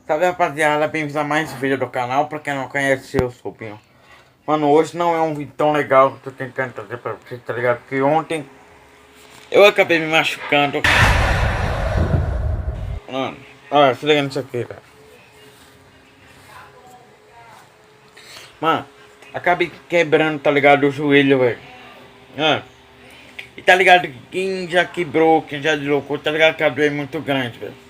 Salve rapaziada, bem-vindos a mais um vídeo do canal. Pra quem não conhece, eu sou o Pinho. Mano, hoje não é um vídeo tão legal que eu tô tentando trazer pra vocês, tá ligado? Porque ontem eu acabei me machucando. Mano, olha, se liga nisso aqui, velho. Mano, acabei quebrando, tá ligado? O joelho, velho. E tá ligado que quem já quebrou, quem já deslocou, tá ligado que a dor é muito grande, velho.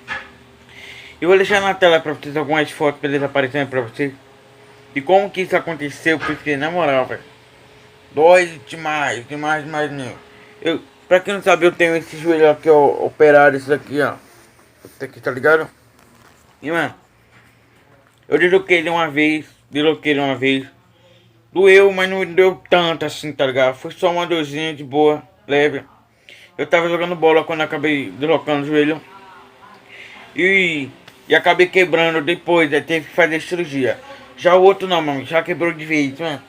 Eu vou deixar na tela pra vocês algumas fotos pra eles aparecendo pra vocês. E como que isso aconteceu, porque na moral, velho, dói demais, demais mesmo. Pra quem não sabe, eu tenho esse joelho aqui, ó, operado, isso aqui, ó. Isso aqui, tá ligado? E, mano, eu desloquei ele uma vez, Doeu, mas não deu tanto assim, tá ligado? Foi só uma dorzinha de boa, leve. Eu tava jogando bola quando acabei deslocando o joelho. E acabei quebrando depois, aí teve que fazer cirurgia. Já o outro não, mano, já quebrou de vez, mano.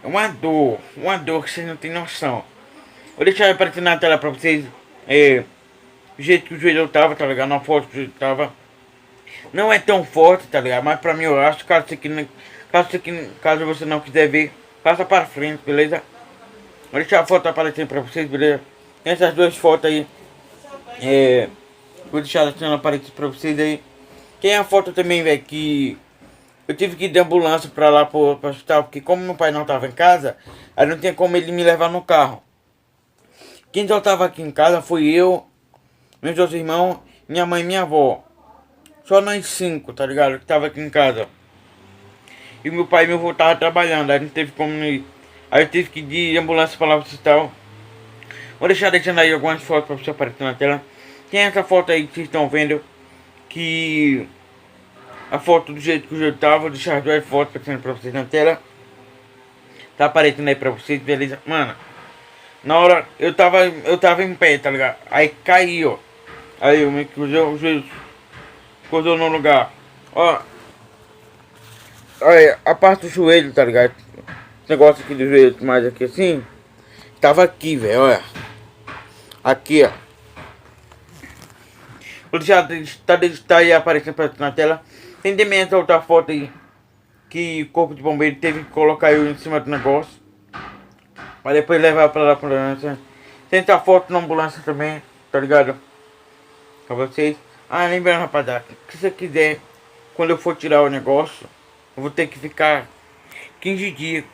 É uma dor que vocês não tem noção. Vou deixar aparecer na tela pra vocês o jeito que o joelho tava, tá ligado? Na foto que o joelho tava. Não é tão forte, tá ligado? Mas pra mim eu acho, caso você não quiser ver, passa para frente, beleza? Vou deixar a foto aparecendo pra vocês, beleza? Tem essas duas fotos aí. Vou deixar a cena aparecer pra vocês aí. Tem a foto também, velho, que eu tive que ir de ambulância pra lá pro hospital, porque como meu pai não tava em casa, aí não tinha como ele me levar no carro. Quem só tava aqui em casa foi eu, meus dois irmãos, minha mãe e minha avó. Só nós 5, tá ligado? Que tava aqui em casa. E meu pai e meu avô tava trabalhando, aí não teve como ir. Aí eu tive que ir de ambulância pra lá pro hospital. Vou deixando aí algumas fotos pra você aparecer na tela. Tem essa foto aí que vocês estão vendo, que a foto do jeito que o joelho tava. Vou deixar as duas fotos aparecendo pra vocês na tela. Tá aparecendo aí pra vocês, beleza? Mano, na hora eu tava em pé, tá ligado? Aí caí, ó. Aí eu me cruzei o joelho, cruzou no lugar. Ó. Olha, a parte do joelho, tá ligado? Esse negócio aqui do joelho, mais aqui assim. Tava aqui, velho, olha. Aqui, ó. Vou deixar, tá aí aparecendo pra na tela. Tem também essa outra foto aí, que o corpo de bombeiro teve que colocar eu em cima do negócio, pra depois levar pra lá pra ambulância. Tem essa foto na ambulância também, tá ligado? Pra vocês. Ah, lembrando, rapaziada, que se você quiser, quando eu for tirar o negócio, eu vou ter que ficar 15 dias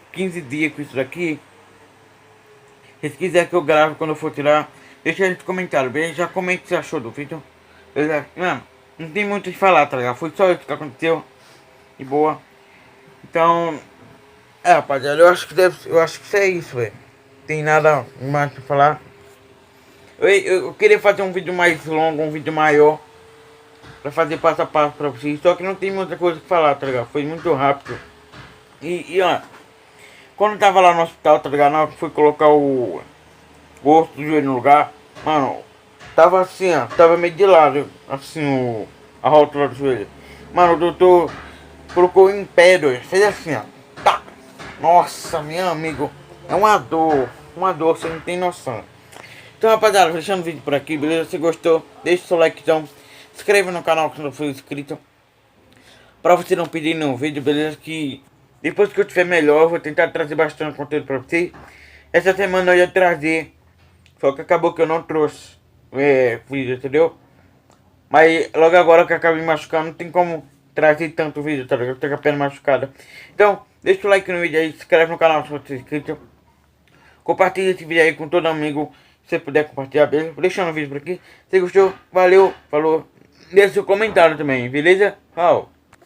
com isso daqui. Se quiser que eu grave quando eu for tirar, deixa aí nos comentários, beleza? Já comente o que você achou do vídeo. Beleza? Mano, não tem muito o que falar, tá ligado? Foi só isso que aconteceu. De boa. Então, rapaziada, eu acho que isso é isso, velho. Tem nada mais pra falar. Eu queria fazer um vídeo mais longo, um vídeo maior, pra fazer passo a passo pra vocês. Só que não tem muita coisa que falar, tá ligado? Foi muito rápido. Ó, quando eu tava lá no hospital, tá ligado? Na hora que fui colocar o osso do joelho no lugar, mano, tava assim, ó, tava meio de lado, assim, a rótula do joelho. Mano, o doutor colocou em pé, doido, fez assim, ó, tá. Nossa, meu amigo, é uma dor, você não tem noção. Então, rapaziada, vou deixando o vídeo por aqui, beleza? Se gostou, deixa o seu like, então, se inscreva no canal se não for inscrito, pra você não perder nenhum vídeo, beleza? Que depois que eu estiver melhor, eu vou tentar trazer bastante conteúdo pra vocês. Essa semana eu ia trazer, só que acabou que eu não trouxe vídeo, entendeu? Mas logo agora que eu acabei me machucando, não tem como trazer tanto vídeo, tá ligado? Eu tô com a perna machucada. Então, deixa o like no vídeo aí, se inscreve no canal se você é inscrito. Compartilha esse vídeo aí com todo amigo, se você puder compartilhar, beleza? Vou deixando o vídeo por aqui. Se gostou, valeu, falou. Deixa seu comentário também, beleza? Tchau.